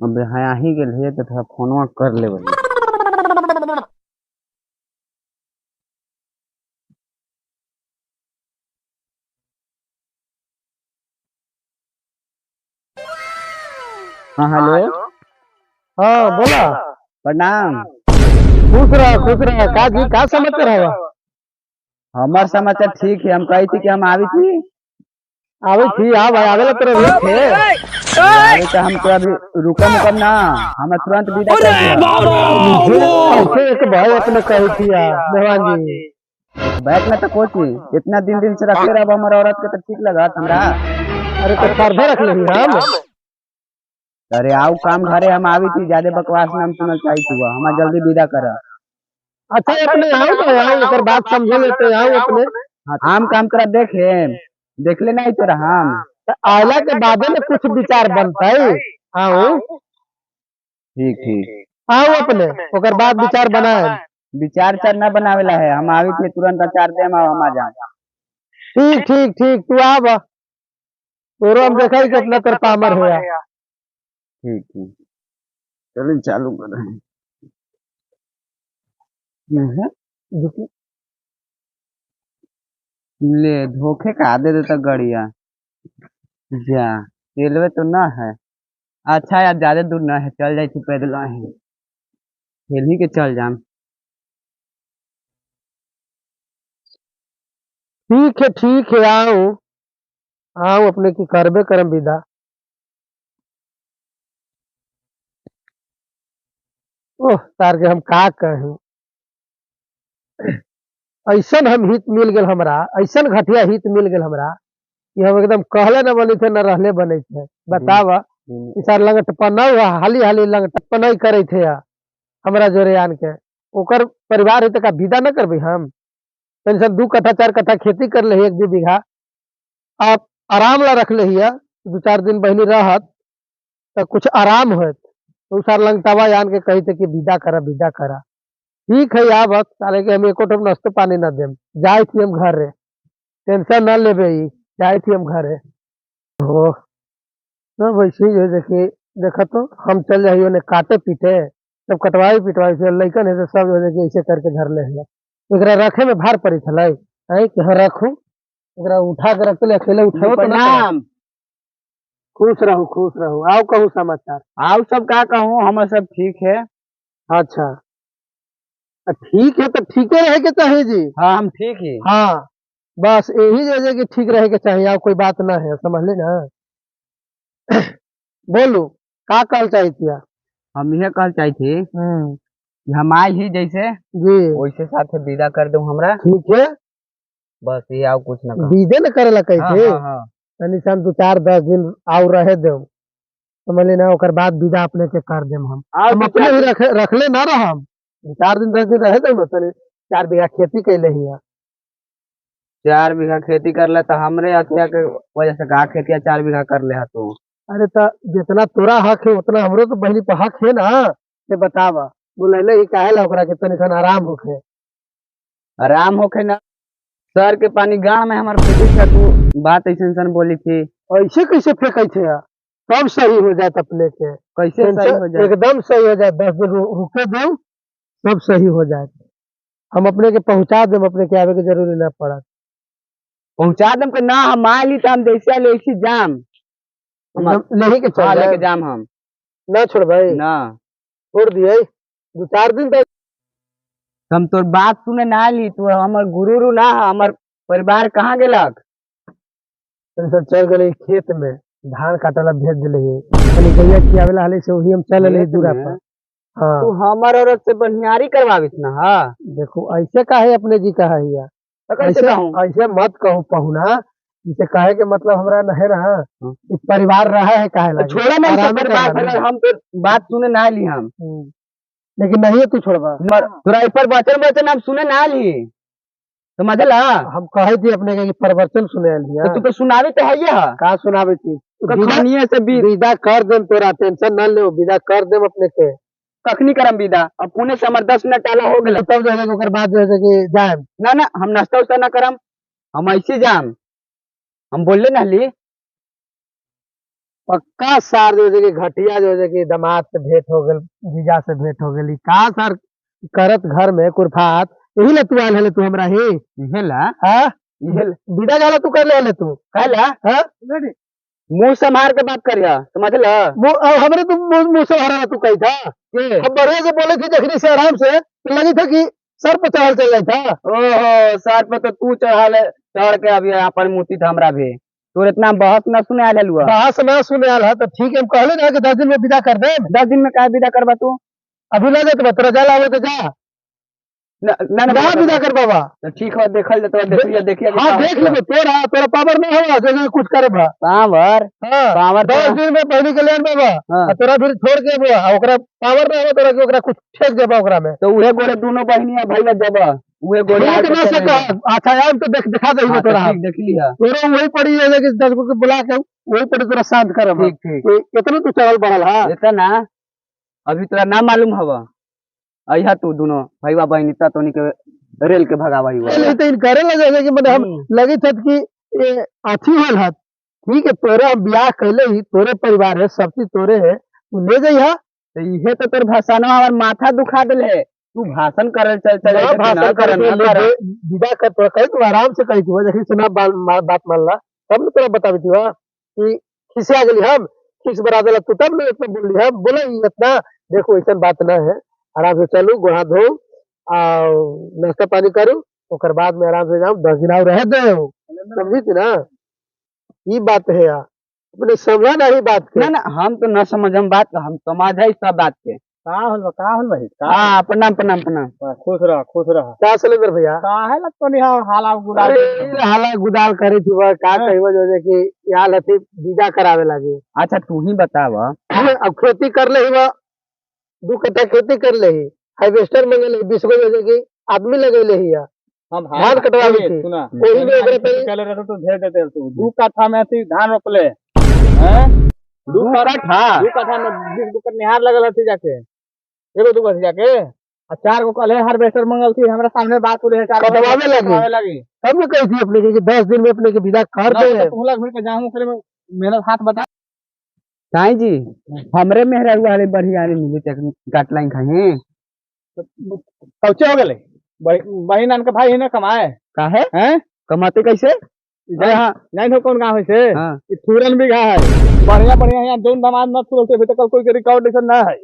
अब यहाँ ही गेल है तो थोड़ा फोनवा कर ले वही। हाँ हेलो। हाँ बोला। प्रणाम। खुश रहा का जी का समाचार हवा। हमार समाचार ठीक है। हम कही थी कि हम आई थी। आवे थी आ भाई आवेला तेरे रूप थे। अरे तो हम तो अभी रुकम उकम ना। हम तुरंत विदा कर दिया। मुझे ऐसे एक भाई अपने कही थी मेहमान जी। बैठ में तो कोची इतना दिन से रखले रहा हमारे औरत के तो ठीक लगा हमरा। अरे तो सर्दे रख ले हम। अरे आओ काम घरे हम आवी थी। ज्यादा बकवास नाम सुनल चाहिए तू हमारा जल्दी विदा करा। अच्छा अपने आओ तो आओ एक बात समझ लेते आओ अपने। हाँ आम काम करा देखे देख लेना ही तोरा हम। तो आयला के बाद में कुछ विचार बनता है। आओ ठीक ठीक। आओ अपने ओकर बाद विचार बनाए। विचार चार न बनावेला है। हम आवी थे तुरंत अचार दे हम आ जाए। ठीक ठीक ठीक तू आ बा तोरो हम देखा ही कितना तेरे पामर है। ठीक ठीक चलो चालू कर रहे हैं। ले धोखे का दे देता गड़िया जा। रेलवे तो ना है। अच्छा यार ज्यादा दूर ना है चल जाए तू पैदल ही खेल ही के चल जाम। ठीक है आओ आओ अपने की करबे करम विदा। ओह तार के हम का कहें। ऐसन हम हित मिल गेल हमरा ऐसन घटिया हित मिल गेल हमरा कि हम एकदम कहले न बने थे न रहले बने थे। बतावा इसार लंगट पनौ हाली हाली लंगट पनई करे थे हमरा जोरे आन के ओकर परिवार है तो का विदा न करबे हम। टेंशन 2 कट्ठा 4 कट्ठा खेती कर ले 1-2 बीघा आप आराम ला रख ले 2-4 दिन बहनी रहत तो कुछ आराम होत तो उसार लंगटावा आन के कही थे कि विदा करा। ठीक है या वक्त साले के हम एको ठोप नाश्तो पानी न देम जाए थी हम घर रे टेंशन न लेबे ही जाए थी हम घर रे। हो सब वैसे ही है देखिए देखा तो हम चल जाइए उन्हें काटे पीटे सब कटवाई पिटवाई फिर लइकन है तो सब है कि ऐसे करके धर ले है एकरा रखे में भार पड़ी थले है कि हाँ रखू एकरा उठा के रख ले अकेले उठाओ तो ना प्रणाम। खुश रहू आओ कहूँ समाचार। आओ सब का कहूँ हम सब ठीक है। अच्छा ठीक है तो ठीक है रहे के चाहिए जी। हाँ हम ठीक ही। हाँ बस यही जैसे कि ठीक रहे के चाहिए और कोई बात ना है समझ ले ना। बोलू का कहल चाहिए थी हम यह कह चाहे थी कि हम आए ही जैसे जी वैसे साथे विदा कर दो हमरा। ठीक है बस ये आओ कुछ ना कहो। विदे न करे ला हाँ कैसे हाँ हाँ। निशान 2-4-10 दिन आओ रहे दो समझ लेना ओकर बाद विदा अपने के कर देम हम। आओ हम अपने ही रखले ना रहम 4 दिन 10 दिन रहे दो ना तनी 4 बीघा खेती कैले ही 4 बीघा खेती कर ले तो हमरे अथिया के वजह से का खेती 4 बीघा कर ले तू। अरे तो जितना तोरा हक है उतना हमरो तो बहनी पर हक है ना ये बतावा बोले ही काहे ला ओकरा के तनी सन आराम होखे। आराम होके ना सर के पानी गाँव में हमारे फेंकी था तू बात ऐसे इंसान बोली थी। ऐसे कैसे फेंके थे सब सही हो जाए अपने के कैसे सही हो जाए। एकदम सही हो जाए 10 दिन रुके दो सब सही हो जाए। हम अपने के पहुंचा देम अपने के आवे के जरूरी ना पड़त। पहुंचा दम के ना हम आ ली तो हम जैसे ले इसी जाम नहीं के हाँ चल लेके जाम हम ना छोड़ भाई ना। छोड़ दिए 2-4 दिन तक हम तोर बात सुने ना ली तू हमार गुरु ना हमार परिवार कहाँ गेलक। सब चल गए खेत में धान काटला भेज दिले खाली गैया खियावेला हाले से वही हम चल रहे दूरा पर। हाँ तू हमार औरत से बनियारी करवाविस ना। हाँ देखो ऐसे काहे अपने जी कहा है तो कैसे कहूँ। ऐसे मत कहूँ पहुना जिसे कहे के मतलब हमरा न है ना इस परिवार रहा है काहे लगे छोड़ा नहीं आराम सब करना बात ना। हम तो बात सुने ना ली हम। लेकिन नहीं है तू छोड़वा तोरा पर वचन वचन हम सुने ना ली समझला। हम कहे थी अपने के कि प्रवचन सुने लिया तो तू तो सुनावी तो है ये का सुनावे थी कखनिये से भी विदा कर देम तोरा टेंशन न ले विदा कर देम अपने के कखनी करम विदा। अब पुणे से हमार 10 मिनट टाला हो गया तब जो है ओकर बाद जो है कि जाए ना ना हम नाश्ता उस्ता ना करम हम ऐसे जाम हम बोलले ना ली। पक्का सार जो है कि घटिया जो है कि दामाद से भेंट हो गल, जीजा से भेंट हो गई का सर करत घर में कुरफात यही ले तू आयल है तू हमरा ही हेला हाँ हेला विदा जाला तू कर ले तू कहला हाँ मुंह संभाल के बात करिया समझ ल हमरे तू मुंह से हरा तू कही था के हम बढ़िया से बोले थे जखनी से आराम से तो लगी था कि सर पे चढ़ चल रहा था ओहो सर पे तो तू चढ़ के अभी अपन मुती था हमरा भी तोर इतना बहस न सुने आले लुआ बहस ना सुने आल है तो ठीक है हम कहले ना कि 10 दिन में विदा कर दे 10 दिन में का विदा करबा तू अभी ले जाते तेरा जाला आवे तो जा न न ना विदा कर बाबा तो ठीक है देखल जतो देखिए हाँ देख लेबे तोरा पावर ना होगा जो कुछ करे बा पावर हाँ पावर 10 दिन में पहली कल्याण बाबा हाँ। आ तोरा फिर छोड़ के बा ओकरा पावर ना हो तोरा के ओकरा कुछ ठेक देबा ओकरा में तो उहे गोरे दोनों बहनिया भैया जब उहे गोरे ठीक ना से कहा अच्छा यार तो दिखा दे हाँ, तो तोरा ठीक देख लिया तोरा वही पड़ी है कि 10 को बुला के वही पड़ी तोरा शांत करब ठीक ठीक कितना तू चढ़ल बढ़ल हां इतना अभी तोरा ना मालूम हवा अइहा तू दोनों भैया बहनी ता तोनी के रेल के भगावा हुआ नहीं तो इन करे लगे कि मतलब हम लगी थत कि ये अथी होल हत ठीक है तोरे हम ब्याह कैले ही तोरे परिवार है सब चीज तोरे है तू ले जइहा तो इहे तो तोर भाषणवा हमार माथा दुखा देले है तू भाषण करल चल ना भाषण कर विदा कर तो कही तू आराम से कही तू जैसे सुना बात मान ला तब न तोरा बताबी थी कि खिसिया गेली हम खिस बरा देला तू तब न इतना बोली हम बोले इतना देखो ऐसा बात ना है आराम से चलू गोहा धो आ नाश्ता पानी करू ओकर बाद में आराम से जाऊं 10 दिन और रह दे समझी थी ना ये बात है यार अपने समझा ना ही बात के ना ना हम तो न समझम बात हम समझ है सब बात के का होल भाई हाँ प्रणाम प्रणाम प्रणाम खुश रह क्या सिलेंडर भैया काहे लग तो नहीं हाला गुलाल अरे हाला गुदाल करे थी वह का कहबो जो है कि यार हथी विदा करावे लागे अच्छा तू ही बताव अब खेती कर ले वह 2 कट्ठा खेती कर ले ही हार्वेस्टर मंगल 20 गो जो है कि आदमी लगेले ही या हम धान कटवावे थी सुना वही में ओकरे पे चले रहते तो घेर देते तू 2 कट्ठा में थी धान रोपले हैं 2 कट्ठा 2 कट्ठा में 20 गो निहार लगल हथी जाके एगो 2 गो जाके आ 4 गो कल हार्वेस्टर मंगल थी हमरा सामने बात हो रही है 4 कटवावे लगी तब न कही थी अपने के कि 10 दिन में अपने के विदा कर दे तू लग फिर के जाऊं करे में मेहनत हाथ बता साईं जी हमरे मेहरा हुआ है बढ़िया रे मुझे तक काटलाइन खाए कौचे हो गले बहिन आन के भाई ने कमाए काहे हैं कमाते कैसे नहीं हो कौन गाँव है से हाँ ई थूरन बीघा है बढ़िया बढ़िया यहाँ जोन दामाद न थूरते अभी तक कोई के रिकॉर्डेशन न है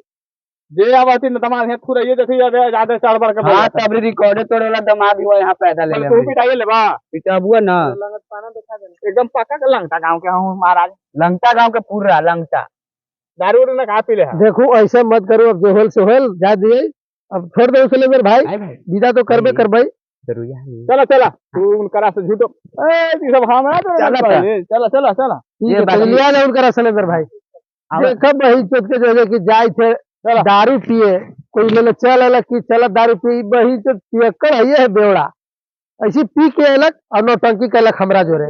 जे आवती न दामाद है थूरा ये देखी ज्यादा चढ़ बढ़ के हाँ तब रिकॉर्डे तोड़े वाला दमाद हुआ यहाँ पैदा ले ले तू पिटाइए ले बा पिता बुआ ना एकदम पक्का के लंगटा गांव के हूँ महाराज लंगटा गांव के पूरा लंगटा दारू उरू न खा पी ले है देखो ऐसा मत करो अब जो होल से होल जा दिए अब छोड़ दो उसे मेरे भाई आई भाई विदा तो करबे कर भाई जरूरी है चला चला तू उनकरा से झूठो ये सब हमरा तो चला चला चला चला ये लिया ना उनका सिलेंडर भाई कब वही चोट के जो है कि जाए थे दारू पिए कोई ले चल अलग की चल दारू पी वही तो पियक्कड़ है बेवड़ा ऐसी पी के अलग और नौटंकी के अलग हमरा जोरे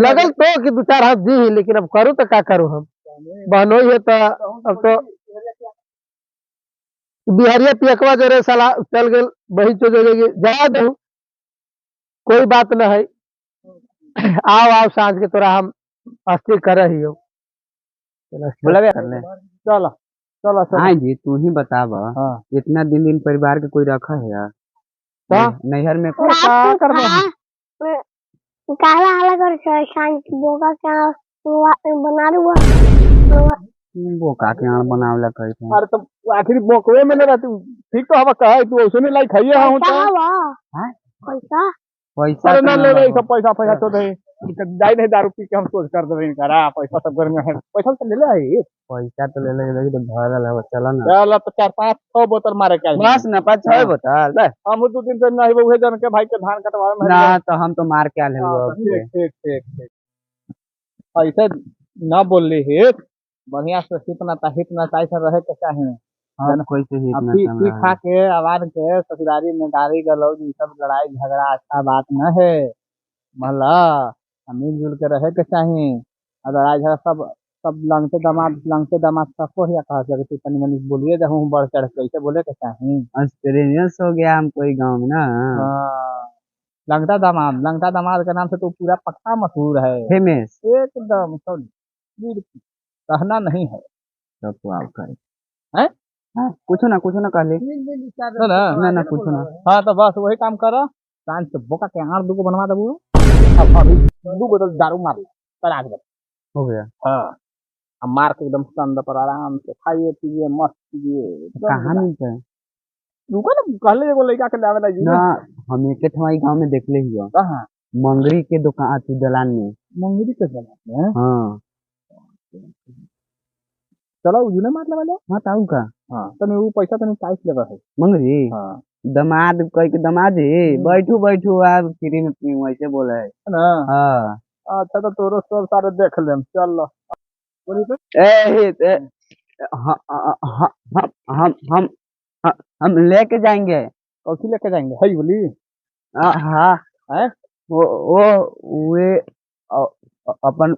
लगल तो कि 2-4 हाथ दी ही लेकिन अब करूँ तो क्या करूँ हम बहनों ही है तो अब तो बिहारिया पियकवा जो रे साला चल गए वही तो जो जा दू कोई बात न है आओ सांझ के तोरा हम अस्थिर कर रही हो बोला कर ले चला चला चला हाँ जी तू ही बताव हाँ इतना दिन परिवार के कोई रखा है यार हाँ? नैहर में क्या करबो काला अलग और शांत बोगा क्या बना रहा वो का के यहाँ बनावला कही थे अरे तो आखिर बोकवे में न रहती ठीक तो हवा कहा तू उसने लाई खाइए हूं तो हाँ? पैसा पैसा अरे तो ना ना ले ले हो। सब पैसा पैसा तो दे जाई नहीं दारू पी के हम सोच कर देबे करा पैसा सब घर में है पैसा तो ले ले आई पैसा तो लेने लगी तो भरल है चलो ना चल तो 4-5-6 बोतल मारे के बस ना 5-6 बोतल बस हम 2 दिन से नहीं वो जन के भाई के धान कटवावे में ना तो हम तो मार के आले हाँ, हुआ ठीक ठीक ठीक ठीक ऐसे ना बोल ली है बढ़िया से हितना ऐसा रहे के चाहिए हम कोई से ही अब इतना पी खा के आवाज के ससुरारी में गाली गलौज ये सब लड़ाई झगड़ा अच्छा बात न है महला मिलजुल के रहे के चाहिए और लड़ाई झगड़ा सब सब लंगते दामाद सबको ही कहा कि तू तनी मनी बोलिए जब बढ़ चढ़ के ऐसे बोले के चाहिए एक्सपीरियंस हो गया हम कोई गांव में ना हाँ, लंगटा दामाद के नाम से तो पूरा पक्का मशहूर है फेमस एकदम सब कहना नहीं है। तब तो आप करें हैं? हाँ, कुछ ना कर ले ना कुछ ना। हाँ तो बस वही काम करो। सांझ के बोका के आड़ दूगो बनवा देबू। अब अभी दूगो तो दारू मार ले तलाक दे। हो गया। हाँ अब मार के एकदम संद पर आराम से खाइए पीजिए मस्त कीजिए एकदम। कहाँ मिलता है? रुको ना कहले एगो लड़का के लावे लगी ना हम एक ठमाई गांव में देखले ही हो। कहाँ मंगरी के दुकान अथी दलान में। मंगरी के जगह में। हाँ चलो उजने मार ले वाले। हाँ ताऊ का हाँ तने वो पैसा तने टाइस लेबा है। मंगरी हाँ दमाद कह के दमाद ही बैठू आप फ्री में पीऊँ ऐसे बोला है। है ना। हाँ अच्छा तो तोरो सब सारे देख लेम चल। बोली तो ह- ह- हम हम हम लेके जाएंगे। कौची लेके जाएंगे है बोली। हाँ है वे अपन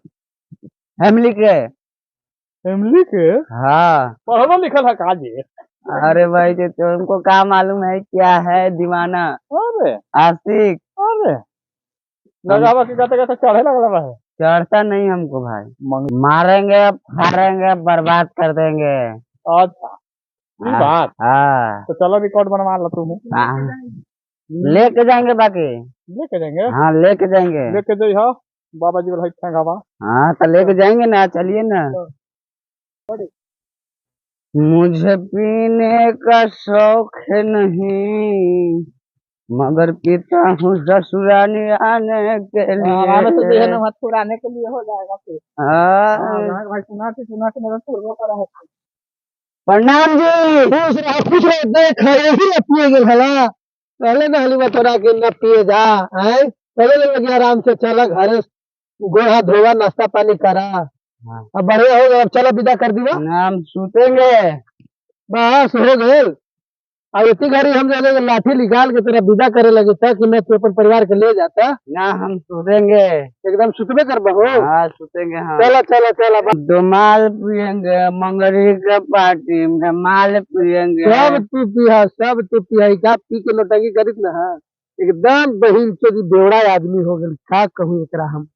फैमिली के। फैमिली के हाँ पढ़ना लिखल है काजे। अरे भाई तो तुमको क्या मालूम है क्या है दीवाना अरे आशिक। अरे लगावा के गाते गाते चढ़े लगला है। चढ़ता नहीं हमको भाई मारेंगे फाड़ेंगे बर्बाद कर देंगे। अच्छा ये बात। हाँ तो चलो रिकॉर्ड बनवा लो तुम। हाँ, लेके जाएंगे बाकी। लेके जाएंगे। हाँ लेके जाएंगे। लेके जाइए हो बाबा जी बोला ठेंगावा। हाँ तो लेके जाएंगे ना चलिए ना। मुझे पीने का शौक है नहीं मगर पीता हूँ ससुरानी आने के आराम से जो है लिए। ना मत पुराने के लिए हो जाएगा फिर। हाँ, भाई सुना के मेरा पूर्व करा है। प्रणाम जी। खुश रहो देख यही ना पिए गेल हला पहले ना हली में तोरा के ना पिए जा आए चले लगे आराम से चला घरे गोहा धोवा नाश्ता पानी करा। हाँ। अब बढ़िया हो गया अब चलो विदा कर दिया। हम सुतेंगे। बस हो गए अब इतनी घड़ी हम जाने लाठी निकाल के तेरा विदा करे लगे था कि मैं तो अपन परिवार के ले जाता ना हम सुतेंगे। एकदम सुतबे कर बहो। हाँ सुतेंगे। हाँ चला चला चला दो माल पियेंगे मंगरी के पार्टी में माल पियेंगे। सब तू पिया क्या पी के नौटंकी करित ना एकदम बहिन चोरी बेवड़ा आदमी हो गए का कहूँ एकरा हम।